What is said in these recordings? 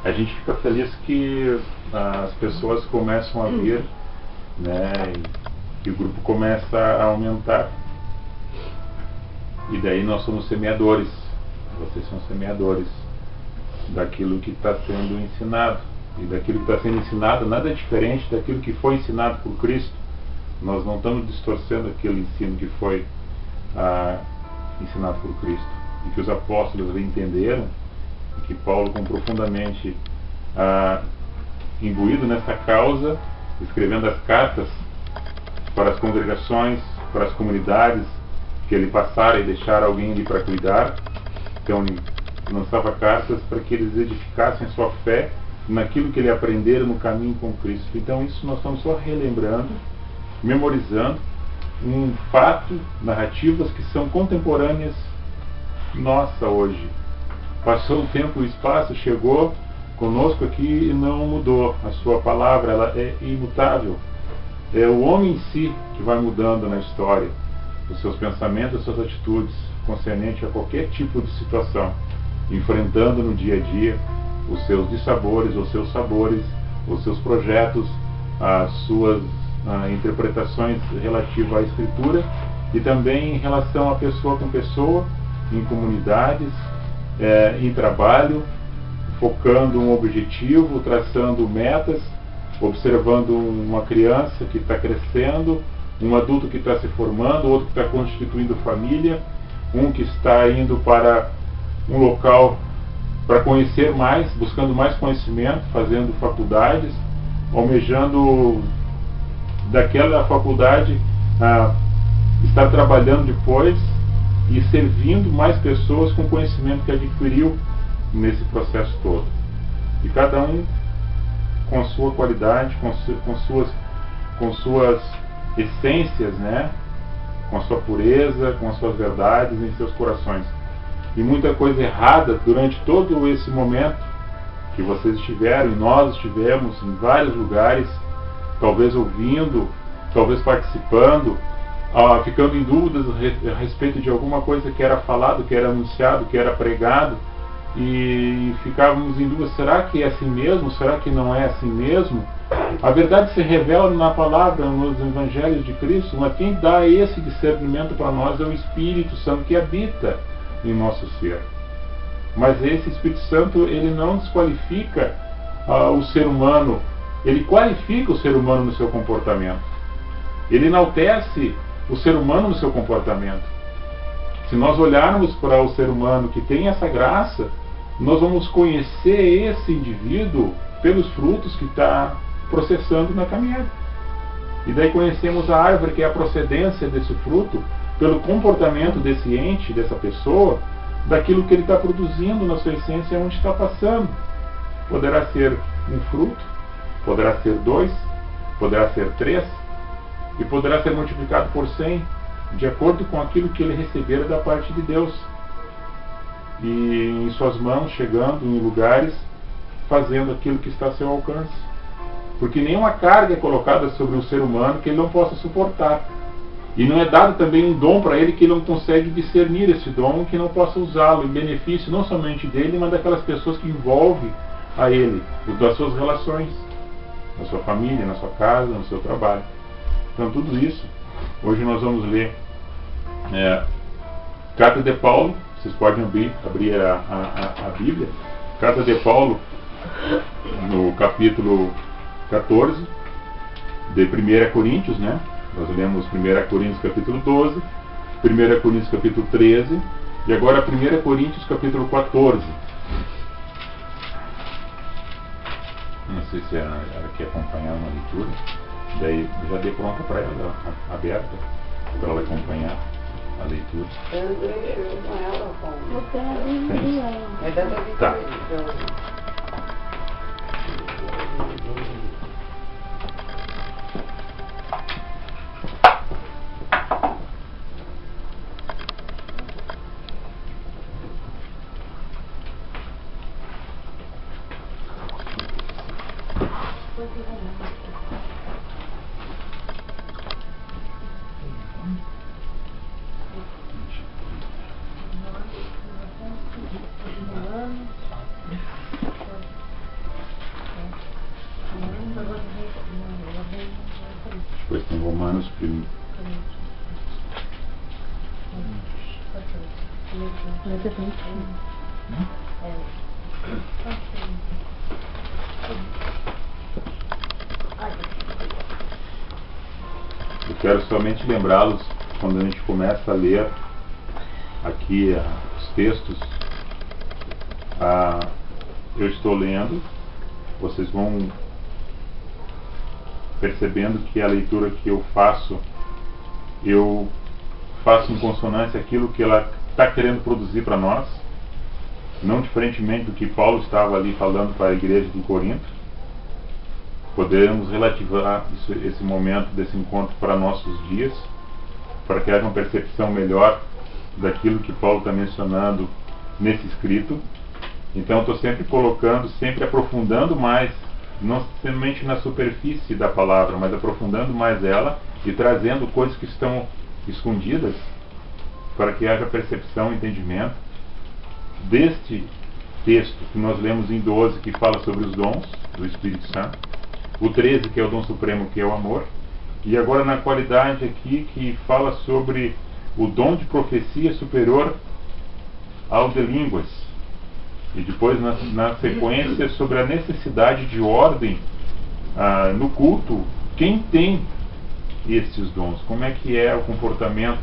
A gente fica feliz que as pessoas começam a vir, né, e que o grupo começa a aumentar. E daí nós somos semeadores. Vocês são semeadores daquilo que está sendo ensinado. E daquilo que está sendo ensinado nada é diferente daquilo que foi ensinado por Cristo. Nós não estamos distorcendo aquele ensino que foi ensinado por Cristo. E que os apóstolos entenderam, e que Paulo, com profundamente imbuído nessa causa, escrevendo as cartas para as congregações, para as comunidades que ele passara e deixara alguém ali para cuidar. Então ele lançava cartas para que eles edificassem sua fé naquilo que ele aprenderam no caminho com Cristo. Então isso nós estamos só relembrando, memorizando um fato, narrativas que são contemporâneas nossa hoje. Passou o tempo e o espaço, chegou conosco aqui e não mudou. A sua palavra, ela é imutável. É o homem em si que vai mudando na história, os seus pensamentos, as suas atitudes, concernente a qualquer tipo de situação, enfrentando no dia a dia os seus dissabores, os seus sabores, os seus projetos, as suas interpretações relativas à Escritura, e também em relação a pessoa com pessoa, em comunidades, em trabalho, focando um objetivo, traçando metas, observando uma criança que está crescendo, um adulto que está se formando, outro que está constituindo família, um que está indo para um local para conhecer mais, buscando mais conhecimento, fazendo faculdades, almejando daquela faculdade estar trabalhando depois e servindo mais pessoas com o conhecimento que adquiriu nesse processo todo. E cada um com a sua qualidade, com suas essências, né? Com a sua pureza, com as suas verdades em seus corações. E muita coisa errada durante todo esse momento que vocês estiveram, e nós estivemos em vários lugares, talvez ouvindo, talvez participando, ficando em dúvidas a respeito de alguma coisa que era falado, que era anunciado, que era pregado, e ficávamos em dúvida: será que é assim mesmo? Será que não é assim mesmo? A verdade se revela na palavra, nos evangelhos de Cristo, mas quem dá esse discernimento para nós é o Espírito Santo que habita em nosso ser. Mas esse Espírito Santo, ele não desqualifica o ser humano, ele qualifica o ser humano no seu comportamento. Ele enaltece o ser humano no seu comportamento. Se nós olharmos para o ser humano que tem essa graça, nós vamos conhecer esse indivíduo pelos frutos que está processando na caminhada. E daí conhecemos a árvore, que é a procedência desse fruto, pelo comportamento desse ente, dessa pessoa, daquilo que ele está produzindo na sua essência, onde está passando. Poderá ser um fruto, poderá ser 2, poderá ser 3, e poderá ser multiplicado por 100, de acordo com aquilo que ele receber da parte de Deus. E em suas mãos, chegando em lugares, fazendo aquilo que está a seu alcance. Porque nenhuma carga é colocada sobre o ser humano que ele não possa suportar. E não é dado também um dom para ele que ele não consegue discernir esse dom, que não possa usá-lo em benefício não somente dele, mas daquelas pessoas que envolvem a ele, das suas relações, na sua família, na sua casa, no seu trabalho. Então tudo isso, hoje nós vamos ler Carta de Paulo. Vocês podem abrir a Bíblia. Carta de Paulo, no capítulo 14, de 1 Coríntios, né? Nós lemos 1 Coríntios capítulo 12, 1 Coríntios capítulo 13, e agora 1 Coríntios capítulo 14. Não sei se ela quer acompanhar uma leitura. Daí já dei pronta para ela, aberta, para ela acompanhar a leitura. Eu com ela, com Tá. no espírito. Eu quero somente lembrá-los, quando a gente começa a ler aqui os textos, eu estou lendo, vocês vão percebendo que a leitura que eu faço em consonância aquilo que ela está querendo produzir para nós, não diferentemente do que Paulo estava ali falando para a igreja de Corinto. Podemos relativar esse momento desse encontro para nossos dias, para que haja uma percepção melhor daquilo que Paulo está mencionando nesse escrito. Então estou sempre colocando, sempre aprofundando mais, não somente na superfície da palavra, mas aprofundando mais ela e trazendo coisas que estão escondidas, para que haja percepção e entendimento deste texto que nós lemos em 12, que fala sobre os dons do Espírito Santo, o 13, que é o dom supremo, que é o amor, e agora na qualidade aqui que fala sobre o dom de profecia superior ao de línguas, e depois na sequência sobre a necessidade de ordem no culto. Quem tem estes dons? Como é que é o comportamento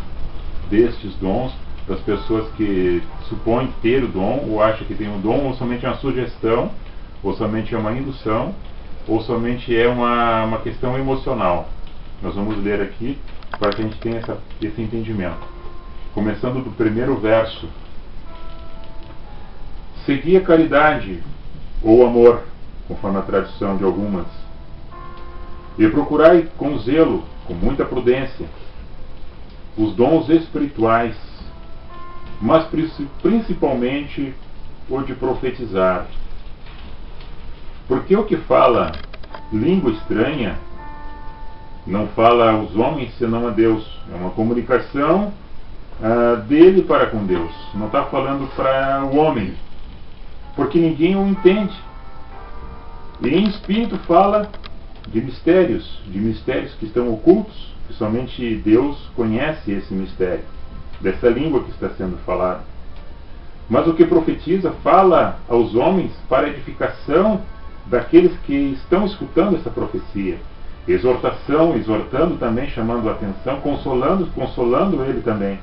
destes dons, das pessoas que supõem ter o dom, ou acham que tem um dom, ou somente é uma sugestão, ou somente é uma indução, ou somente é uma questão emocional. Nós vamos ler aqui para que a gente tenha esse entendimento. Começando do primeiro verso. Segui a caridade, ou amor, conforme a tradição de algumas, e procurai com zelo, com muita prudência, os dons espirituais, mas principalmente o de profetizar. Porque o que fala língua estranha não fala aos homens senão a Deus. É uma comunicação dele para com Deus. Não está falando para o homem, porque ninguém o entende. E em espírito fala de mistérios que estão ocultos, que somente Deus conhece esse mistério, dessa língua que está sendo falada. Mas o que profetiza fala aos homens para edificação daqueles que estão escutando essa profecia. Exortação, exortando também, chamando a atenção, consolando ele também.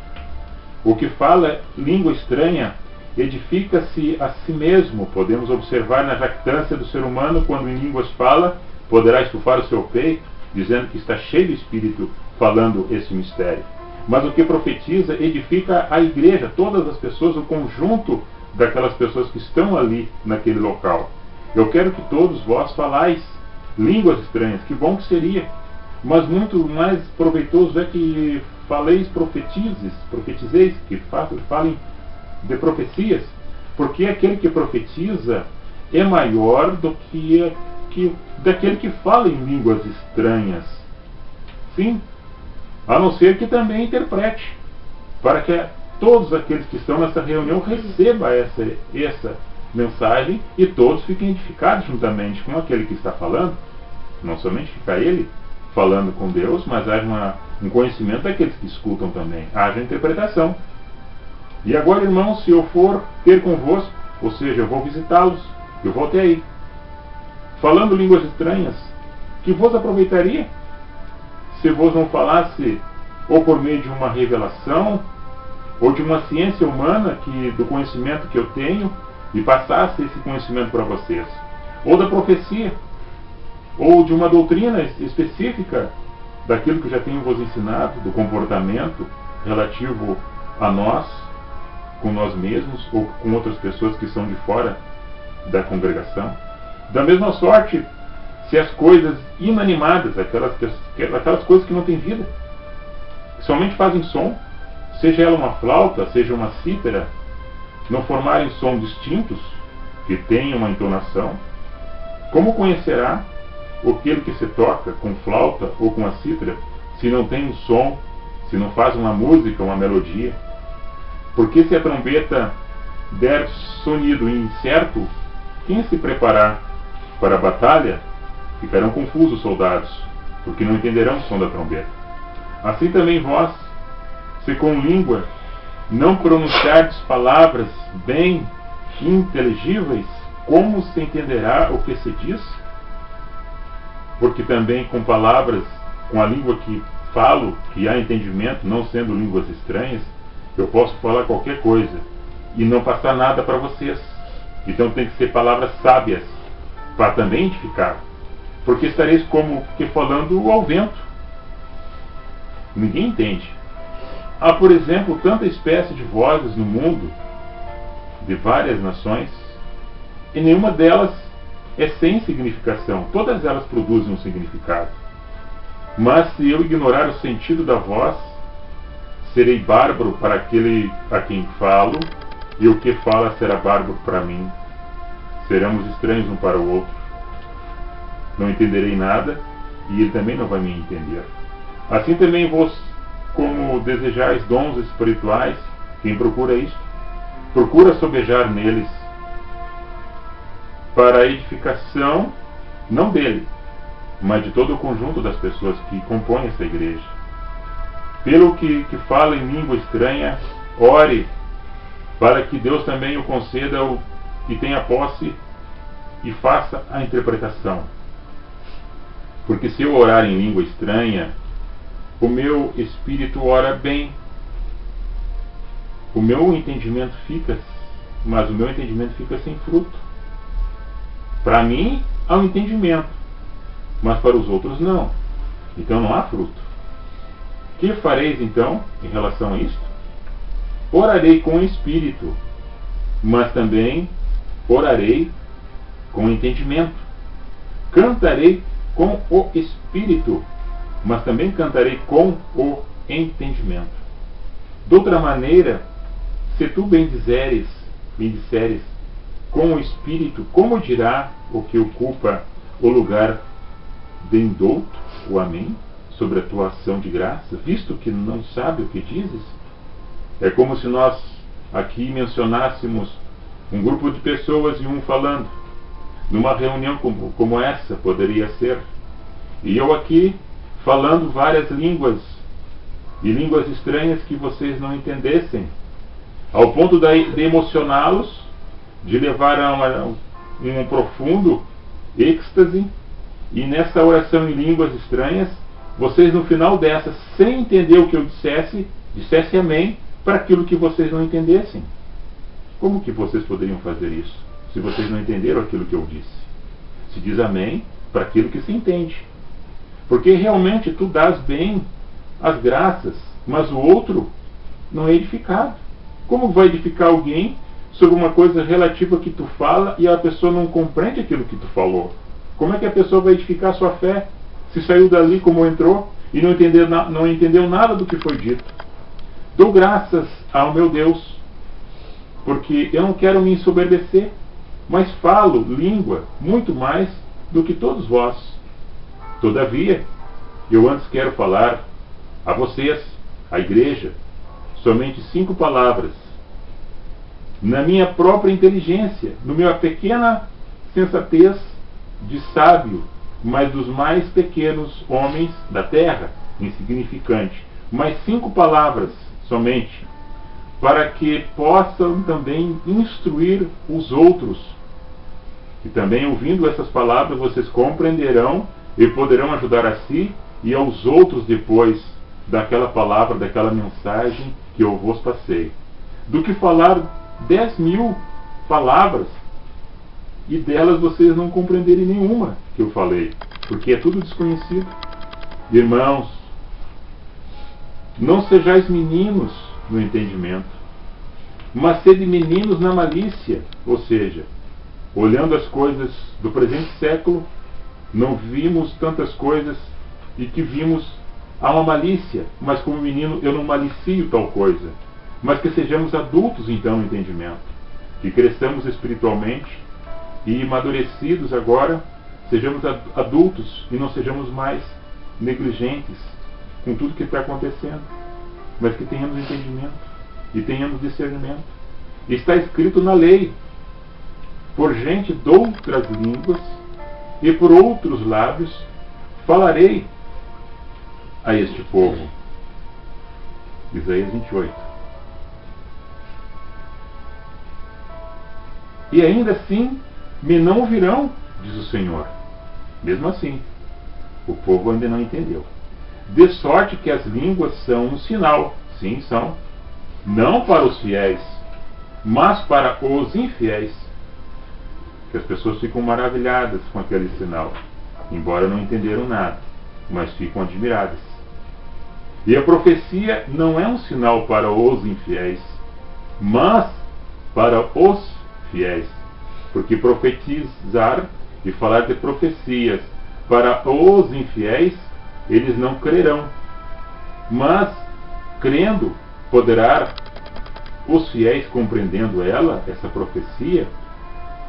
O que fala língua estranha edifica-se a si mesmo. Podemos observar na jactância do ser humano, quando em línguas fala, poderá estufar o seu peito, dizendo que está cheio de Espírito falando esse mistério. Mas o que profetiza edifica a igreja, todas as pessoas, o conjunto daquelas pessoas que estão ali naquele local. Eu quero que todos vós falais línguas estranhas. Que bom que seria, mas muito mais proveitoso é que faleis, profetizeis, que falem de profecias, porque aquele que profetiza é maior do que daquele que fala em línguas estranhas. Sim, a não ser que também interprete, para que todos aqueles que estão nessa reunião recebam essa mensagem e todos fiquem edificados juntamente com aquele que está falando. Não somente fica ele falando com Deus, mas haja um conhecimento daqueles que escutam também, haja interpretação. E agora, irmãos, se eu for ter convosco, ou seja, eu vou visitá-los, eu vou até aí, falando línguas estranhas, que vos aproveitaria se vos não falasse ou por meio de uma revelação, ou de uma ciência humana, do conhecimento que eu tenho, e passasse esse conhecimento para vocês, ou da profecia, ou de uma doutrina específica daquilo que eu já tenho vos ensinado, do comportamento relativo a nós, com nós mesmos, ou com outras pessoas que são de fora da congregação. Da mesma sorte, se as coisas inanimadas, aquelas coisas que não têm vida, que somente fazem som, seja ela uma flauta, seja uma cítara, não formarem sons distintos, que tenham uma entonação, como conhecerá aquele que se toca com flauta ou com a cítara, se não tem um som, se não faz uma música, uma melodia? Porque se a trombeta der sonido incerto, quem se preparar para a batalha, ficarão confusos os soldados, porque não entenderão o som da trombeta. Assim também vós, se com língua não pronunciardes palavras bem inteligíveis, como se entenderá o que se diz? Porque também com palavras, com a língua que falo, que há entendimento, não sendo línguas estranhas, eu posso falar qualquer coisa e não passar nada para vocês. Então tem que ser palavras sábias para também edificar, porque estareis como que falando ao vento. Ninguém entende. Há, por exemplo, tanta espécie de vozes no mundo, de várias nações, e nenhuma delas é sem significação. Todas elas produzem um significado. Mas se eu ignorar o sentido da voz, serei bárbaro para aquele a quem falo, e o que fala será bárbaro para mim. Seremos estranhos um para o outro. Não entenderei nada, e ele também não vai me entender. Assim também vos, como desejais dons espirituais, quem procura isto, procura sobejar neles, para a edificação, não dele, mas de todo o conjunto das pessoas que compõem essa igreja. Pelo que fala em língua estranha, ore, para que Deus também o conceda e tenha posse e faça a interpretação. Porque se eu orar em língua estranha, o meu espírito ora bem, o meu entendimento fica, mas o meu entendimento fica sem fruto. Para mim há um entendimento, mas para os outros não. Então não há fruto. Que fareis então em relação a isto? Orarei com o espírito, mas também orarei com entendimento. Cantarei com o espírito, mas também cantarei com o entendimento. De outra maneira, se tu bendizeres com o espírito, como dirá o que ocupa o lugar de indouto, o amém, sobre a tua ação de graça, visto que não sabe o que dizes? É como se nós aqui mencionássemos um grupo de pessoas e um falando. Numa reunião como essa poderia ser. E eu aqui falando várias línguas, e línguas estranhas que vocês não entendessem, ao ponto de emocioná-los, de levar a um profundo êxtase, e nessa oração em línguas estranhas, vocês no final dessa, sem entender o que eu dissesse amém para aquilo que vocês não entendessem. Como que vocês poderiam fazer isso, se vocês não entenderam aquilo que eu disse? Se diz amém para aquilo que se entende. Porque realmente tu dás bem as graças, mas o outro não é edificado. Como vai edificar alguém sobre uma coisa relativa que tu fala e a pessoa não compreende aquilo que tu falou? Como é que a pessoa vai edificar a sua fé se saiu dali como entrou e não entendeu nada do que foi dito? Dou graças ao meu Deus, porque eu não quero me ensoberbecer, mas falo língua muito mais do que todos vós. Todavia, eu antes quero falar a vocês, a igreja, somente 5 palavras, na minha própria inteligência, na minha pequena sensatez de sábio, mas dos mais pequenos homens da terra, insignificante. Mas 5 palavras somente, para que possam também instruir os outros. E também ouvindo essas palavras vocês compreenderão e poderão ajudar a si e aos outros depois daquela palavra, daquela mensagem que eu vos passei. Do que falar 10.000 palavras e delas vocês não compreenderem nenhuma que eu falei, porque é tudo desconhecido. Irmãos, não sejais meninos no entendimento, mas sede meninos na malícia. Ou seja, olhando as coisas do presente século, não vimos tantas coisas e que vimos há uma malícia, mas como menino eu não malicio tal coisa. Mas que sejamos adultos então no entendimento, que cresçamos espiritualmente e amadurecidos agora, sejamos adultos e não sejamos mais negligentes com tudo que está acontecendo, mas que tenhamos entendimento e tenhamos discernimento. Está escrito na lei: por gente de outras línguas e por outros lábios falarei a este povo. Isaías 28. E ainda assim me não ouvirão, diz o Senhor. Mesmo assim, o povo ainda não entendeu. De sorte que as línguas são um sinal, sim, são, não para os fiéis, mas para os infiéis. Que as pessoas ficam maravilhadas com aquele sinal, embora não entenderam nada, mas ficam admiradas. E a profecia não é um sinal para os infiéis, mas para os fiéis. Porque profetizar e falar de profecias para os infiéis, eles não crerão. Mas, crendo, poderá os fiéis, compreendendo ela, essa profecia,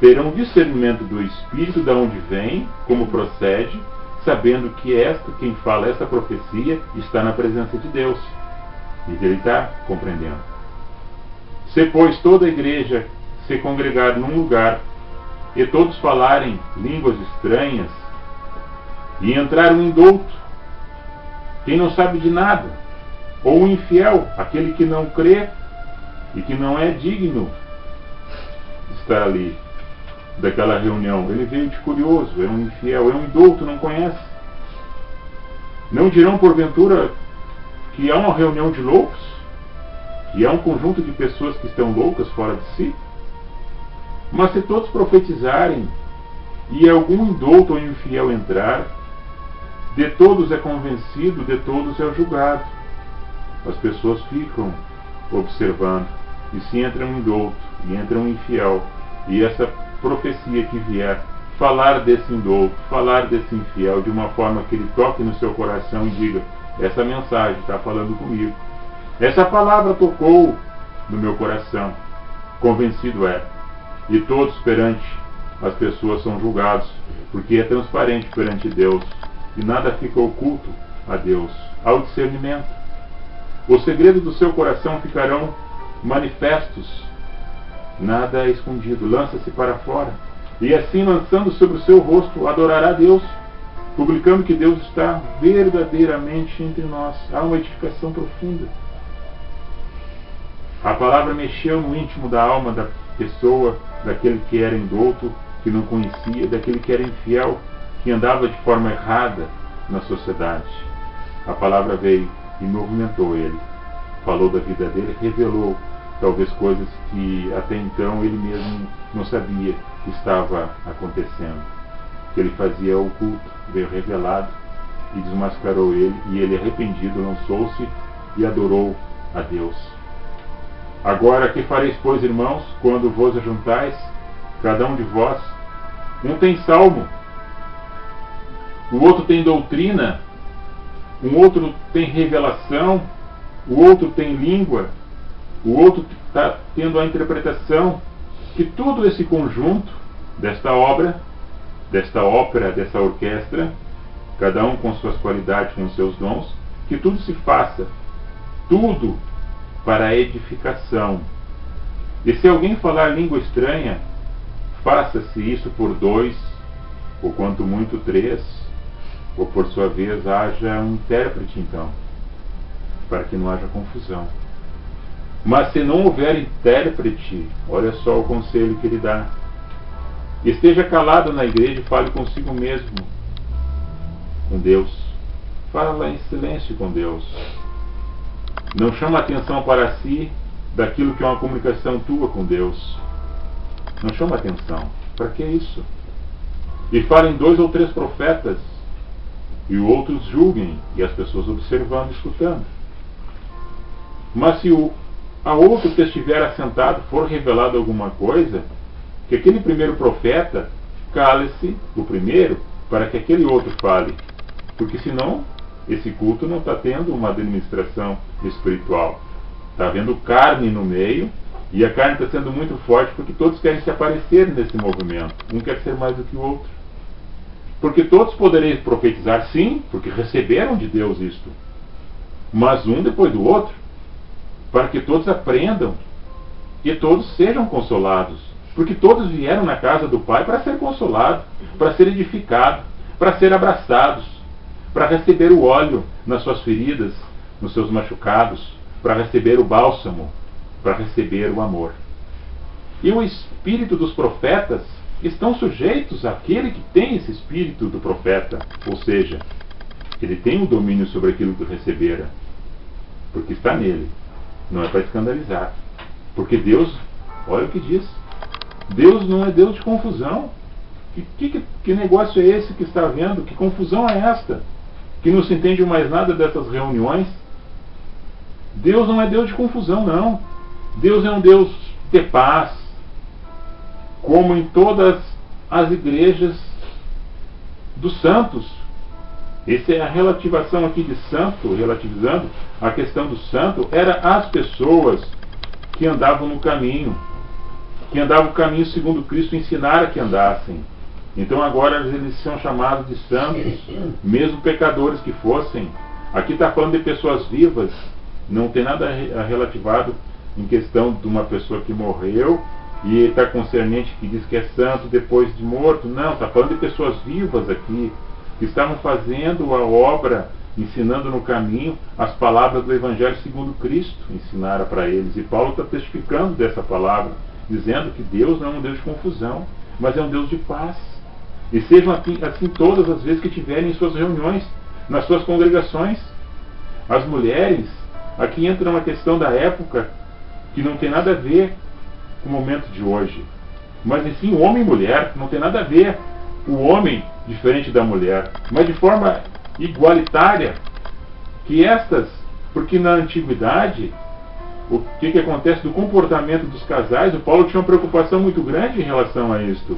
terão discernimento do Espírito, de onde vem, como procede, sabendo que quem fala essa profecia está na presença de Deus. E ele está compreendendo. Se, pois, toda a igreja se congregar num lugar, e todos falarem línguas estranhas, e entrar um indouto, quem não sabe de nada, ou um infiel, aquele que não crê e que não é digno de estar ali, daquela reunião. Ele veio de curioso, é um infiel, é um indouto, não conhece. Não dirão porventura que há uma reunião de loucos? Que há um conjunto de pessoas que estão loucas fora de si? Mas se todos profetizarem e algum indouto ou infiel entrar, de todos é convencido, de todos é julgado. As pessoas ficam observando, e se entra um indouto e entra um infiel, e essa profecia que vier falar desse indouto, falar desse infiel, de uma forma que ele toque no seu coração e diga: essa mensagem está falando comigo, essa palavra tocou no meu coração, convencido é. E todos perante as pessoas são julgados, porque é transparente perante Deus, e nada fica oculto a Deus, ao discernimento. Os segredos do seu coração ficarão manifestos, nada é escondido, lança-se para fora, e assim lançando sobre o seu rosto, adorará a Deus, publicando que Deus está verdadeiramente entre nós. Há uma edificação profunda. A palavra mexeu no íntimo da alma da pessoa, daquele que era indouto, que não conhecia, daquele que era infiel, que andava de forma errada na sociedade. A palavra veio e movimentou ele, falou da vida dele, revelou talvez coisas que até então ele mesmo não sabia que estava acontecendo, que ele fazia oculto, veio revelado e desmascarou ele, e ele, arrependido, lançou-se e adorou a Deus. Agora, que fareis, pois, irmãos, quando vos ajuntais, cada um de vós? Um tem salmo, o outro tem doutrina, um outro tem revelação, o outro tem língua, o outro está tendo a interpretação. Que todo esse conjunto desta obra, desta ópera, dessa orquestra, cada um com suas qualidades, com seus dons, que tudo se faça, tudo para a edificação. E se alguém falar língua estranha, faça-se isso por 2, ou quanto muito 3, ou por sua vez haja um intérprete então, para que não haja confusão. Mas se não houver intérprete, olha só o conselho que ele dá: esteja calado na igreja e fale consigo mesmo, com Deus. Fala em silêncio com Deus. Não chama atenção para si daquilo que é uma comunicação tua com Deus. Não chama atenção. Para que isso? E falem 2 ou 3 profetas, e outros julguem, e as pessoas observando, escutando. Mas se a outro que estiver assentado for revelado alguma coisa, que aquele primeiro profeta cale-se, o primeiro, para que aquele outro fale. Porque senão esse culto não está tendo uma administração espiritual. Está havendo carne no meio, e a carne está sendo muito forte porque todos querem se aparecer nesse movimento. Um quer ser mais do que o outro. Porque todos podereis profetizar, sim, porque receberam de Deus isto. Mas um depois do outro, para que todos aprendam e todos sejam consolados. Porque todos vieram na casa do Pai para ser consolados, para ser edificados, para ser abraçados, para receber o óleo nas suas feridas, nos seus machucados, para receber o bálsamo, para receber o amor. E o espírito dos profetas estão sujeitos àquele que tem esse espírito do profeta, ou seja, ele tem o domínio sobre aquilo que recebera, porque está nele, não é para escandalizar, porque Deus, olha o que diz, Deus não é Deus de confusão. Que negócio é esse que está havendo? Que confusão é esta? Que não se entende mais nada dessas reuniões? Deus não é Deus de confusão, não. Deus é um Deus de paz, como em todas as igrejas dos santos. Essa é a relativação aqui de santo, relativizando a questão do santo, era as pessoas que andavam no caminho, que andavam o caminho segundo Cristo ensinara que andassem. Então agora eles são chamados de santos, mesmo pecadores que fossem. Aqui está falando de pessoas vivas, não tem nada relativado em questão de uma pessoa que morreu e está concernente que diz que é santo depois de morto. Não, está falando de pessoas vivas aqui, que estavam fazendo a obra, ensinando no caminho as palavras do Evangelho segundo Cristo ensinara para eles. E Paulo está testificando dessa palavra, dizendo que Deus não é um Deus de confusão, mas é um Deus de paz. E sejam assim todas as vezes que tiverem em suas reuniões, nas suas congregações. As mulheres, aqui entra uma questão da época que não tem nada a ver com o momento de hoje, mas em sim homem e mulher, não tem nada a ver o homem diferente da mulher, mas de forma igualitária, que estas, porque na antiguidade, o que acontece do comportamento dos casais, o Paulo tinha uma preocupação muito grande em relação a isto.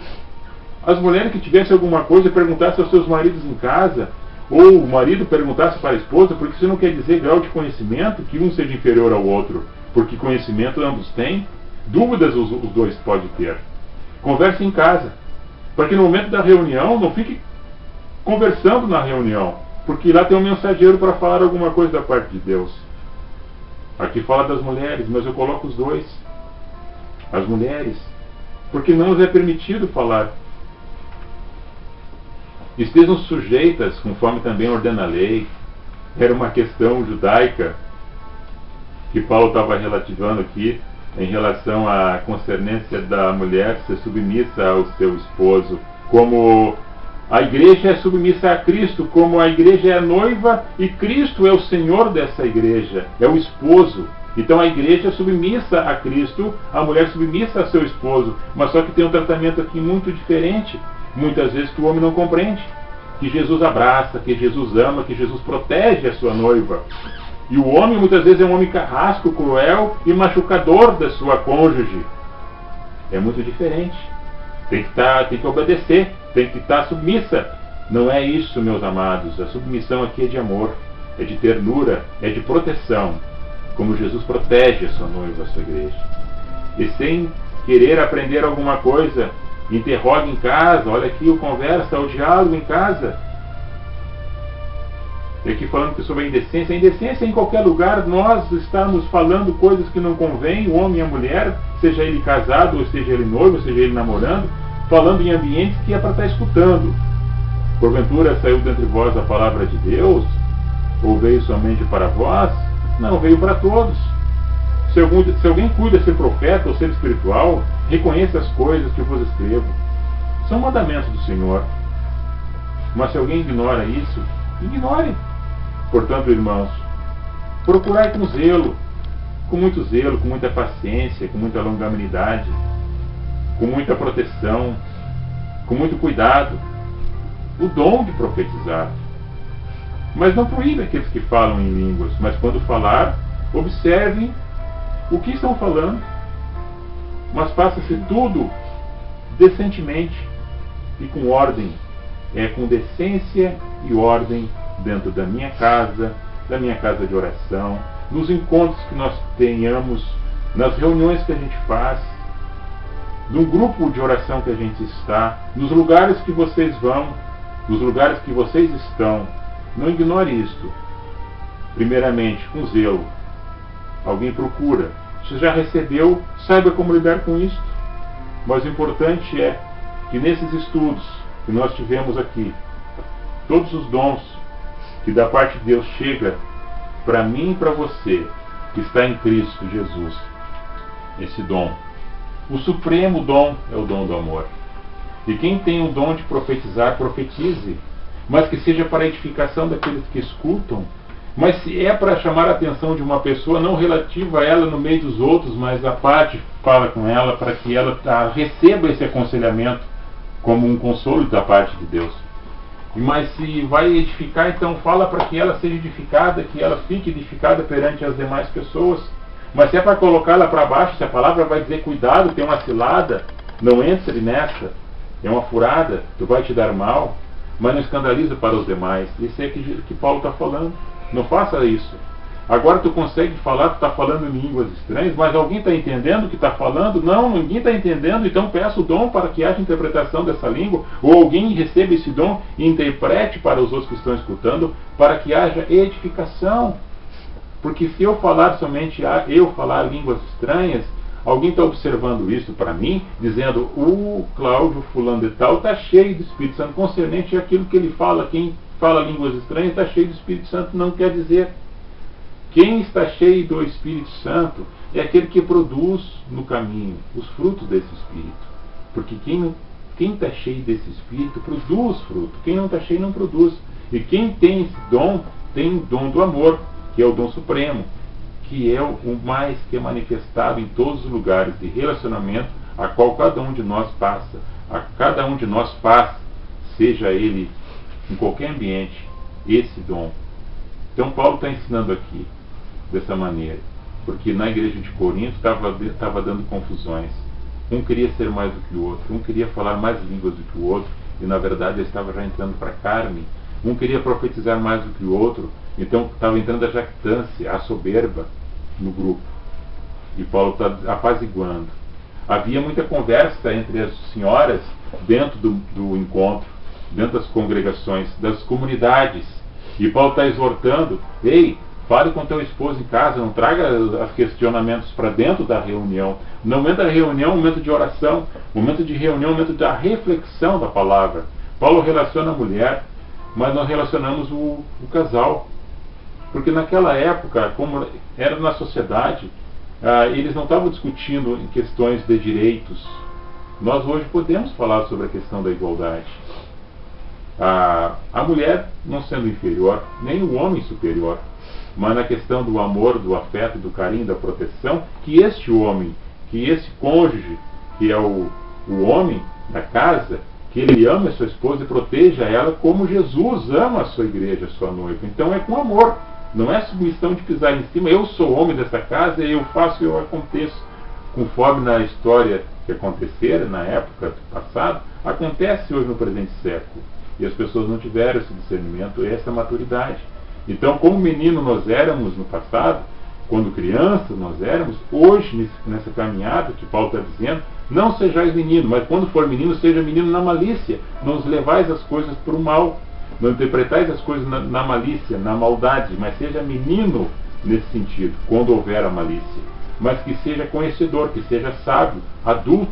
As mulheres que tivessem alguma coisa perguntassem aos seus maridos em casa, ou o marido perguntasse para a esposa, porque isso não quer dizer grau de conhecimento que um seja inferior ao outro, porque conhecimento ambos têm, dúvidas os dois podem ter. Converse em casa, para que no momento da reunião não fique conversando na reunião, porque lá tem um mensageiro para falar alguma coisa da parte de Deus. Aqui fala das mulheres, mas eu coloco os dois. As mulheres, porque não nos é permitido falar. Estejam sujeitas, conforme também ordena a lei. Era uma questão judaica que Paulo estava relativando aqui, em relação à concernência da mulher ser submissa ao seu esposo, como a igreja é submissa a Cristo, como a igreja é a noiva e Cristo é o Senhor dessa igreja, é o esposo. Então a igreja é submissa a Cristo, a mulher submissa a seu esposo, mas só que tem um tratamento aqui muito diferente, muitas vezes que o homem não compreende, que Jesus abraça, que Jesus ama, que Jesus protege a sua noiva. E o homem muitas vezes é um homem carrasco, cruel e machucador da sua cônjuge. É muito diferente. Tem que obedecer, tem que estar submissa. Não é isso, meus amados. A submissão aqui é de amor, é de ternura, é de proteção, como Jesus protege a sua noiva, a sua igreja. E sem querer aprender alguma coisa, interrogue em casa, olha aqui o conversa, o diálogo em casa. E aqui falando sobre a indecência em qualquer lugar, nós estamos falando coisas que não convêm, o homem e a mulher, seja ele casado, ou seja ele noivo, ou seja ele namorando, falando em ambientes que é para estar escutando. Porventura saiu dentre vós a palavra de Deus, ou veio somente para vós? Não, veio para todos. Se alguém cuida ser profeta ou ser espiritual, reconheça as coisas que eu vos escrevo. São mandamentos do Senhor. Mas se alguém ignora isso, ignore. Portanto, irmãos, procurai com zelo, com muito zelo, com muita paciência, com muita longanimidade, com muita proteção, com muito cuidado, o dom de profetizar. Mas não proíbe aqueles que falam em línguas, mas quando falar, observem o que estão falando, mas faça-se tudo decentemente e com ordem, com decência e ordem dentro da minha casa de oração, nos encontros que nós tenhamos, nas reuniões que a gente faz, no grupo de oração que a gente está, nos lugares que vocês vão, nos lugares que vocês estão. Não ignore isto. Primeiramente, com zelo. Alguém procura. Se já recebeu, saiba como lidar com isto. Mas o importante é que nesses estudos que nós tivemos aqui, todos os dons que da parte de Deus chega para mim e para você, está em Cristo Jesus. Esse dom. O supremo dom é o dom do amor. E quem tem o dom de profetizar, profetize, mas que seja para a edificação daqueles que escutam. Mas se é para chamar a atenção de uma pessoa, não relativa a ela no meio dos outros, mas a parte fala com ela para que ela receba esse aconselhamento como um consolo da parte de Deus. Mas se vai edificar, então fala para que ela seja edificada, que ela fique edificada perante as demais pessoas. Mas se é para colocá-la para baixo, se a palavra vai dizer cuidado, tem uma cilada, não entre nessa, é uma furada, tu vai te dar mal, mas não escandaliza para os demais. Isso é que Paulo está falando. Não faça isso. Agora tu consegue falar, tu está falando em línguas estranhas, mas alguém está entendendo o que está falando? Não, ninguém está entendendo, então peça o dom para que haja interpretação dessa língua, ou alguém receba esse dom e interprete para os outros que estão escutando, para que haja edificação. Porque se eu falar somente eu falar línguas estranhas, alguém está observando isso para mim, dizendo, o Cláudio fulano de tal está cheio do Espírito Santo, concernente àquilo que ele fala. Quem fala línguas estranhas está cheio do Espírito Santo, não quer dizer. Quem está cheio do Espírito Santo é aquele que produz no caminho os frutos desse Espírito. Porque quem está cheio desse Espírito produz fruto. Quem não está cheio não produz. E quem tem esse dom, tem o dom do amor, que é o dom supremo, que é o mais que é manifestado em todos os lugares de relacionamento a qual cada um de nós passa. A cada um de nós passa, seja ele em qualquer ambiente, esse dom. Então Paulo está ensinando aqui dessa maneira, porque na igreja de Corinto estava dando confusões. Um queria ser mais do que o outro, um queria falar mais línguas do que o outro, e na verdade ele estava já entrando para a carne. Um queria profetizar mais do que o outro, então estava entrando a jactância, a soberba no grupo. E Paulo está apaziguando. Havia muita conversa entre as senhoras dentro do encontro, dentro das congregações, das comunidades. E Paulo está exortando, ei, fale com teu esposo em casa, não traga os questionamentos para dentro da reunião. No momento da reunião, momento de oração, momento de reunião, momento da reflexão da palavra. Paulo relaciona a mulher, mas nós relacionamos o casal. Porque naquela época, como era na sociedade, eles não estavam discutindo em questões de direitos. Nós hoje podemos falar sobre a questão da igualdade. A mulher não sendo inferior, nem o homem superior, mas na questão do amor, do afeto, do carinho, da proteção, que este homem, que esse cônjuge, que é o homem da casa, que ele ame a sua esposa e proteja ela como Jesus ama a sua igreja, a sua noiva. Então é com amor, não é submissão de pisar em cima. Eu sou homem dessa casa, eu faço e eu aconteço. Conforme na história que acontecera na época do passado, acontece hoje no presente século. E as pessoas não tiveram esse discernimento, essa maturidade. Então, como menino nós éramos no passado, quando crianças nós éramos, hoje nessa caminhada que Paulo está dizendo, não sejais menino, mas quando for menino, seja menino na malícia. Não os levais as coisas para o mal, não interpretais as coisas na malícia, na maldade, mas seja menino nesse sentido, quando houver a malícia. Mas que seja conhecedor, que seja sábio, adulto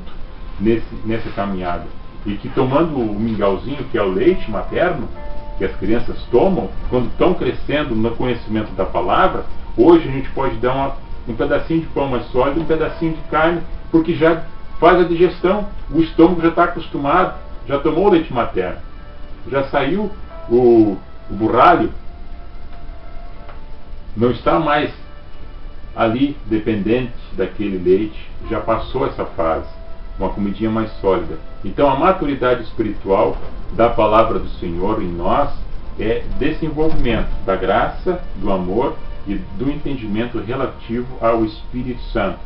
nessa caminhada. E que tomando o mingauzinho, que é o leite materno, que as crianças tomam, quando estão crescendo no conhecimento da palavra, hoje a gente pode dar um pedacinho de pão mais sólido, um pedacinho de carne, porque já faz a digestão, o estômago já está acostumado, já tomou o leite materno, já saiu o burralho, não está mais ali dependente daquele leite, já passou essa fase, uma comidinha mais sólida. Então a maturidade espiritual da palavra do Senhor em nós é desenvolvimento da graça, do amor e do entendimento relativo ao Espírito Santo.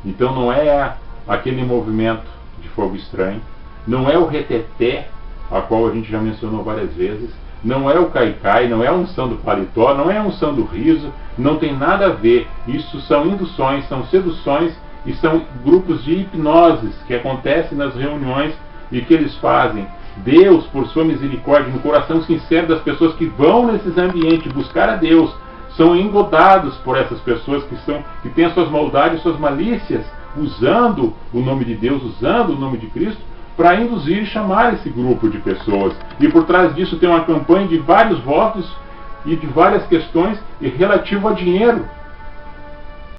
Então não é aquele movimento de fogo estranho, não é o reteté, a qual a gente já mencionou várias vezes, não é o caicai, não é a unção do paletó, não é a unção do riso, não tem nada a ver. Isso são induções, são seduções e são grupos de hipnoses que acontecem nas reuniões e que eles fazem. Deus, por sua misericórdia, no coração sincero das pessoas que vão nesses ambientes buscar a Deus, são engodados por essas pessoas que têm as suas maldades, suas malícias, usando o nome de Deus, usando o nome de Cristo, para induzir e chamar esse grupo de pessoas. E por trás disso tem uma campanha de vários votos e de várias questões relativo a dinheiro.